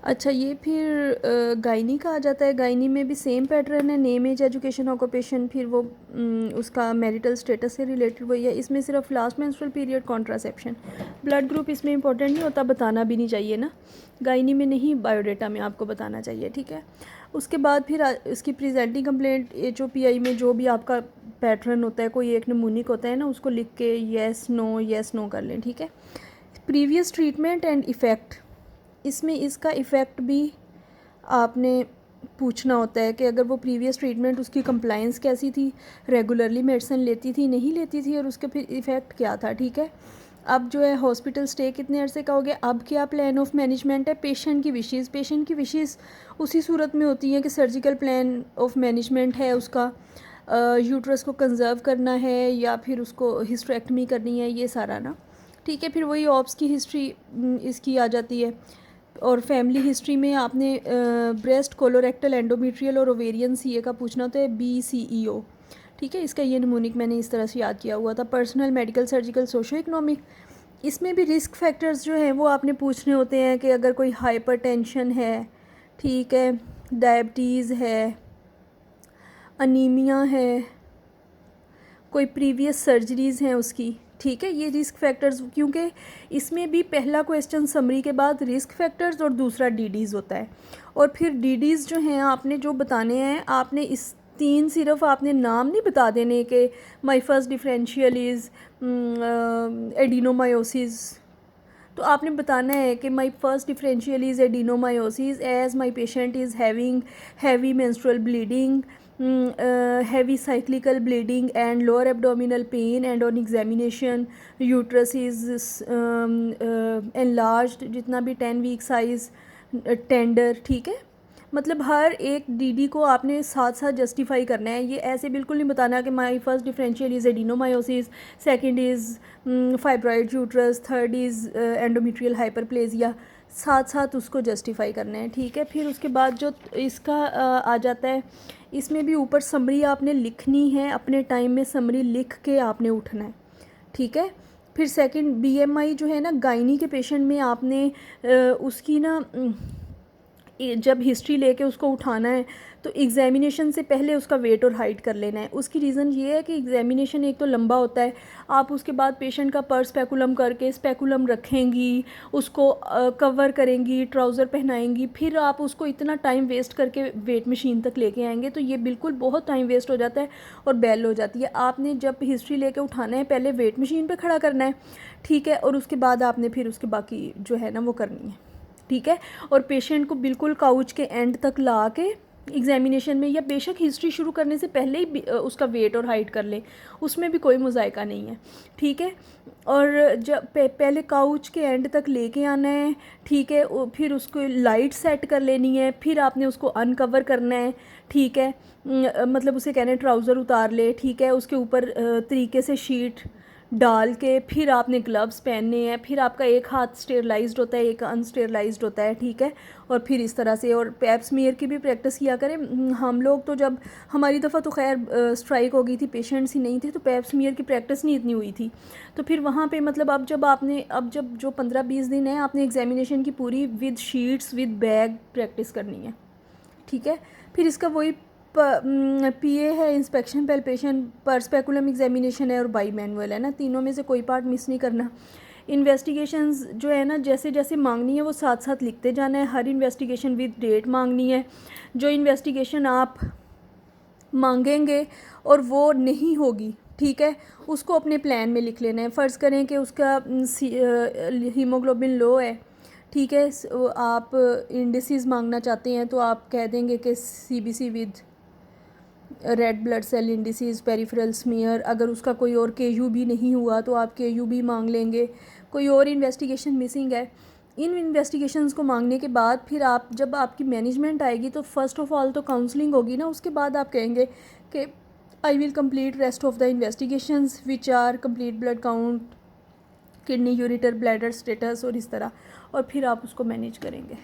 अच्छा, ये फिर गायनी का आ जाता है। गायनी में भी सेम पैटर्न है, नेम एज एजुकेशन ऑक्यूपेशन, फिर वो उसका मैरिटल स्टेटस से रिलेटेड वही है। इसमें सिर्फ last menstrual period, contraception, blood group इसमें इंपॉर्टेंट नहीं होता, बताना भी नहीं चाहिए ना, गायनी में नहीं, बायोडाटा में आपको बताना चाहिए, ठीक है। उसके बाद फिर इसकी प्रेजेंटिंग कंप्लेंट HOPI में जो भी आपका पैटर्न होता है, कोई एक नमूनिक होता है ना, उसको लिख के येस नो कर लें, ठीक है। प्रीवियस ट्रीटमेंट एंड इफ़ेक्ट, इसमें इसका इफ़ेक्ट भी आपने पूछना होता है कि अगर वो प्रीवियस ट्रीटमेंट, उसकी कंप्लाइंस कैसी थी, रेगुलरली मेडिसिन लेती थी नहीं लेती थी, और उसका फिर इफ़ेक्ट क्या था, ठीक है। अब जो है हॉस्पिटल स्टे कितने अरसे का हो गया, अब क्या प्लान ऑफ मैनेजमेंट है, पेशेंट की विशेज़ उसी सूरत में होती हैं कि सर्जिकल प्लान ऑफ मैनेजमेंट है उसका, यूट्रस को कंजर्व करना है या फिर उसको हिस्ट्रेक्टमी करनी है, ये सारा ना, ठीक है। फिर वही ऑप्स की हिस्ट्री इसकी आ जाती है, और फैमिली हिस्ट्री में आपने ब्रेस्ट, कोलोरेक्टल, एंडोमेट्रियल और ओवेरियन CA का पूछना होता है, BCEO, ठीक है। इसका ये नमूनिक मैंने इस तरह से याद किया हुआ था। Personal, medical, surgical, socio economic, इसमें भी रिस्क फैक्टर्स जो हैं वो आपने पूछने होते हैं कि अगर कोई हाइपरटेंशन है, ठीक है, डायबिटीज़ है, अनीमिया है, कोई प्रीवियस सर्जरीज़ हैं उसकी, ठीक है, ये रिस्क फैक्टर्स, क्योंकि इसमें भी पहला क्वेश्चन समरी के बाद रिस्क फैक्टर्स और दूसरा DDs होता है, और फिर DDs जो हैं आपने जो बताने हैं, आपने इस 3 सिर्फ आपने नाम नहीं बता देने कि my first differential is adenomyosis, तो आपने बताना है कि my first differential is adenomyosis as my patient is having heavy menstrual bleeding, heavy cyclical bleeding and lower abdominal pain, and on examination uterus is enlarged, जितना भी 10 week size, tender, ठीक है। मतलब हर एक DD को आपने साथ साथ जस्टिफाई करना है, ये ऐसे बिल्कुल नहीं बताना कि my first differential is adenomyosis, second is fibroid uterus, third is endometrial hyperplasia, साथ साथ उसको जस्टिफाई करना है, ठीक है। फिर उसके बाद जो इसका आ जाता है, इसमें भी ऊपर समरी आपने लिखनी है, अपने टाइम में समरी लिख के आपने उठना है, ठीक है। फिर सेकंड BMI जो है ना, गायनी के पेशेंट में आपने उसकी ना जब हिस्ट्री लेके उसको उठाना है तो एग्ज़ामिनेशन से पहले उसका वेट और हाइट कर लेना है। उसकी रीज़न ये है कि एग्ज़ामिनेशन एक तो लंबा होता है, आप उसके बाद पेशेंट का पर स्पेकुलम करके स्पेकुलम रखेंगी, उसको कवर करेंगी, ट्राउज़र पहनाएंगी, फिर आप उसको इतना टाइम वेस्ट करके वेट मशीन तक लेके आएंगे, तो ये बिल्कुल बहुत टाइम वेस्ट हो जाता है और बेल हो जाती है। आपने जब हिस्ट्री लेके उठाना है, पहले वेट मशीन पर खड़ा करना है, ठीक है, और उसके बाद आपने फिर उसके बाकी जो है ना वो करनी है, ठीक है। और पेशेंट को बिल्कुल काउच के एंड तक ला के एग्ज़ामिनेशन में, या बेशक हिस्ट्री शुरू करने से पहले ही उसका वेट और हाइट कर ले, उसमें भी कोई मुज़ायका नहीं है, ठीक है। और जब पहले काउच के एंड तक लेके आना है, ठीक है, फिर उसको लाइट सेट कर लेनी है, फिर आपने उसको अनकवर करना है, ठीक है, मतलब उसे कहना है ट्राउज़र उतार ले, ठीक है, उसके ऊपर तरीके से शीट डाल के फिर आपने ग्लव्स पहनने हैं, फिर आपका एक हाथ स्टेरलाइज्ड होता है, एक अनस्टेरलाइज्ड होता है, ठीक है। और फिर इस तरह से, और पैप स्मीयर की भी प्रैक्टिस किया करें। हम लोग तो जब हमारी दफ़ा तो खैर स्ट्राइक हो गई थी, पेशेंट्स ही नहीं थे, तो पैप स्मीयर की प्रैक्टिस नहीं इतनी हुई थी, तो फिर वहाँ पे मतलब अब जब जो 15-20 दिन है, आपने एग्जामिनेशन की पूरी with sheets with bag practice करनी है, ठीक है। फिर इसका वही PA है, इंस्पेक्शन, पैल्पेशन, पर स्पेकुलम एग्जामिनेशन है, और बाई मैनुअल है ना, तीनों में से कोई पार्ट मिस नहीं करना। इन्वेस्टिगेशंस जो है ना, जैसे जैसे मांगनी है वो साथ साथ लिखते जाना है, हर इन्वेस्टिगेशन विद डेट मांगनी है। जो इन्वेस्टिगेशन आप मांगेंगे और वो नहीं होगी, ठीक है, उसको अपने प्लान में लिख लेना है। फ़र्ज़ करें कि उसका हीमोग्लोबिन लो है, ठीक है, आप इंडिसेस मांगना चाहते हैं, तो आप कह देंगे कि CBC with red blood cell indices, peripheral smear. अगर उसका कोई और KU भी नहीं हुआ तो आप KU भी मांग लेंगे। कोई और इन्वेस्टिगेशन मिसिंग है, इन इन्वेस्टिगेशंस को मांगने के बाद फिर आप जब आपकी मैनेजमेंट आएगी तो फ़र्स्ट ऑफ़ ऑल तो काउंसलिंग होगी ना, उसके बाद आप कहेंगे कि I will complete rest of the investigations which are complete blood count, kidney, ureter, bladder status, और इस तरह, और फिर आप उसको मैनेज करेंगे।